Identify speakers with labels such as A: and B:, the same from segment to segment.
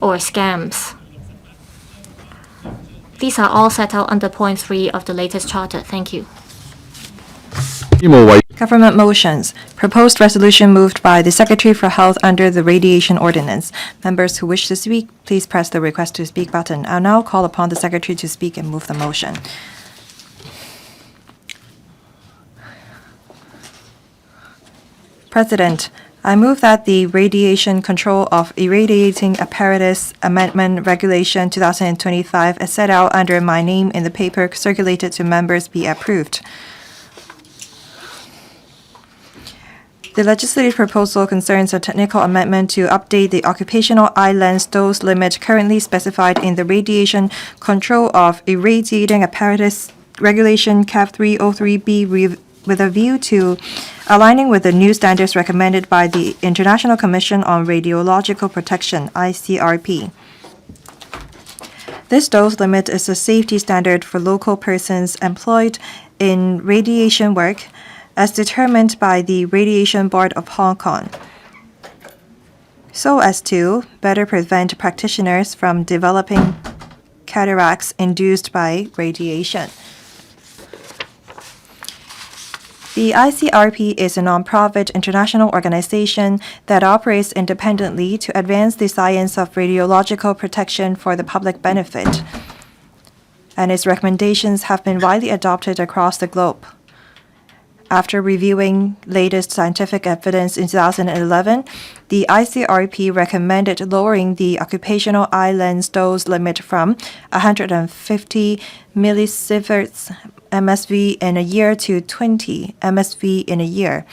A: or scams. These are all set out under point 3 of the latest charter. Thank you.
B: Government motions. Proposed resolution moved by the Secretary for Health under the Radiation Ordinance. Members who wish to speak, please press the Request to Speak button. I'll now call upon the Secretary to speak and move the motion. President, I move that the Radiation Control of Irradiating Apparatus Amendment Regulation 2025 as set out under my name in the paper circulated to members be approved. The legislative proposal concerns a technical amendment to update the occupational eye lens dose limit currently specified in the Radiation Control of Irradiating Apparatus Regulation CAP 303B with a view to aligning with the new standards recommended by the International Commission on Radiological Protection, ICRP. This dose limit is a safety standard for local persons employed in radiation work as determined by the Radiation Board of Hong Kong, so as to better prevent practitioners from developing cataracts induced by radiation. The ICRP is a non-profit international organization that operates independently to advance the science of radiological protection for the public benefit, and its recommendations have been widely adopted across the globe. After reviewing latest scientific evidence in 2011, the ICRP recommended lowering the occupational eye lens dose limit from 150 millisieverts MSV in a year to 20 MSV in a year,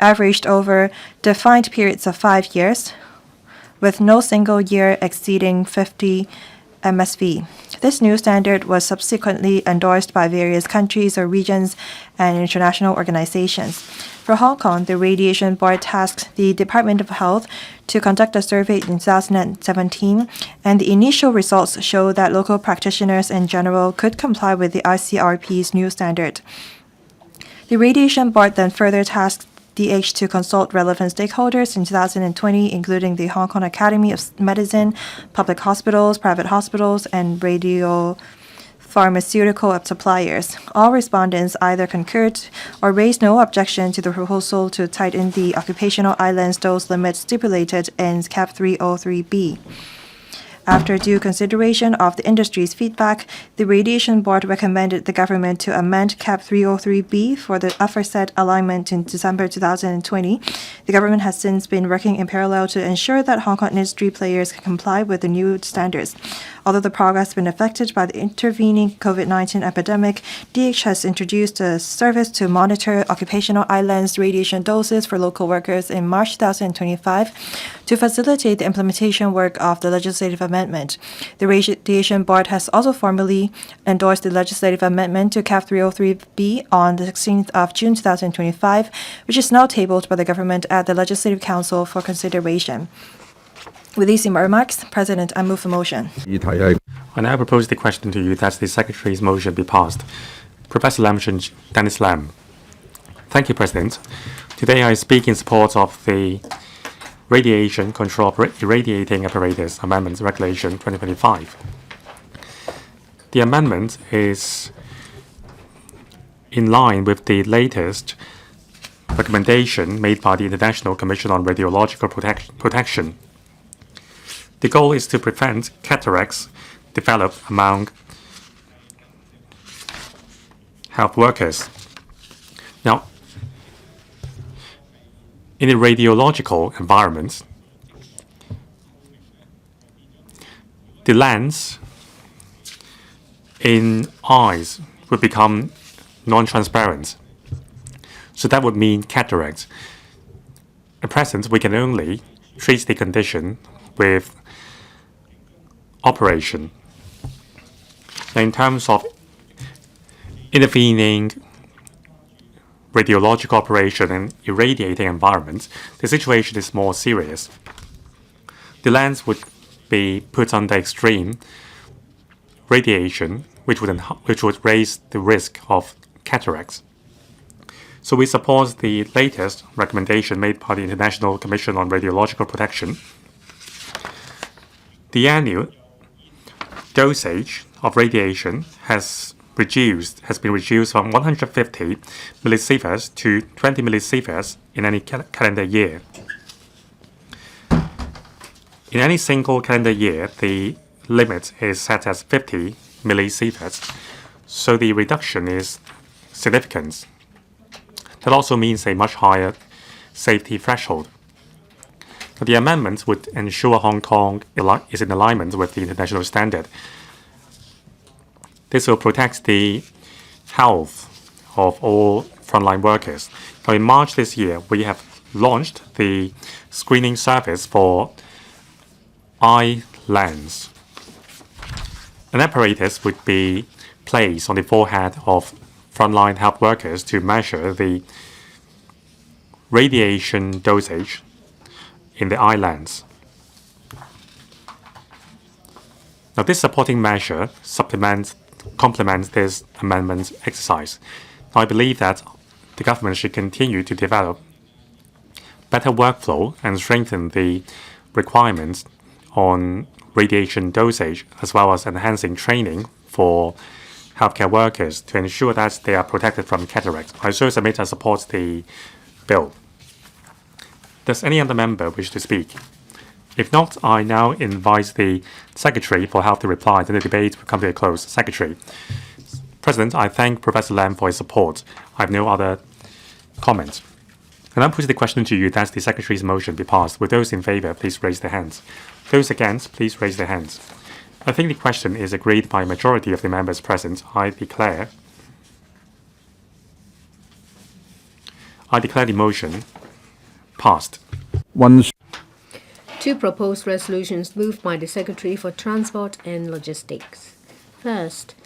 B: averaged over defined periods of 5 years, with no single year exceeding 50 MSV. This new standard was subsequently endorsed by various countries or regions and international organizations. For Hong Kong, the Radiation Board tasked the Department of Health to conduct a survey in 2017, and the initial results show that local practitioners in general could comply with the ICRP's new standard. The Radiation Board then further tasked DH to consult relevant stakeholders in 2020, including the Hong Kong Academy of Medicine, public hospitals, private hospitals, and radiopharmaceutical suppliers. All respondents either concurred or raised no objection to the proposal to tighten the occupational eye lens dose limit stipulated in CAP 303B. After due consideration of the industry's feedback, the Radiation Board recommended the government to amend CAP 303B for the aforesaid alignment in December 2020. The government has since been working in parallel to ensure that Hong Kong industry players can comply with the new standards. Although the progress has been affected by the intervening COVID-19 epidemic, DH has introduced a service to monitor occupational eye lens radiation doses for local workers in March 2025 to facilitate the implementation work of the legislative amendment. The Radiation Board has also formally endorsed the legislative amendment to CAP 303B on the 16th of June 2025, which is now tabled by the government at the Legislative Council for consideration. With these remarks, President, I move the motion.
C: I now propose the question to you that the Secretary's motion be passed. Professor Dennis Lam. Thank you, President. Today I speak in support of the Radiation Control of Irradiating Apparatus Amendment Regulation 2025. The amendment is in line with the latest recommendation made by the International Commission on Radiological Protection. The goal is to prevent cataracts developed among health workers. Now, in the radiological environment, the lens in eyes would become non-transparent. So that would mean cataracts. At present, we can only treat the condition with operation. Now, in terms of intervening radiological operation and irradiating environments, the situation is more serious. The lens would be put under extreme radiation, which would raise the risk of cataracts. So we support the latest recommendation made by the International Commission on Radiological Protection. The annual dosage of radiation has been reduced from 150 millisieverts to 20 millisieverts in any calendar year. In any single calendar year, the limit is set as 50 millisieverts, so the reduction is significant. That also means a much higher safety threshold. The amendment would ensure Hong Kong is in alignment with the international standard. This will protect the health of all frontline workers. Now, in March this year, we have launched the screening service for eye lens. An apparatus would be placed on the forehead of frontline health workers to measure the radiation dosage in the eye lens. Now, this supporting measure complements this amendment exercise. I believe that the government should continue to develop better workflow and strengthen the requirements on radiation dosage, as well as enhancing training for healthcare workers to ensure that they are protected from cataract. I so submit and support the bill. Does any other member wish to speak? If not, I now invite the Secretary for Health to reply, then the debate will come to a close. Secretary. President, I thank Professor Lam for his support. I have no other comments. And I'm putting the question to you that the Secretary's motion be passed. With those in favour, please raise their hands. Those against, please raise their hands. I think the question is agreed by a majority of the members present. I declare the motion passed.
D: Two proposed resolutions moved by the Secretary for Transport and Logistics. First,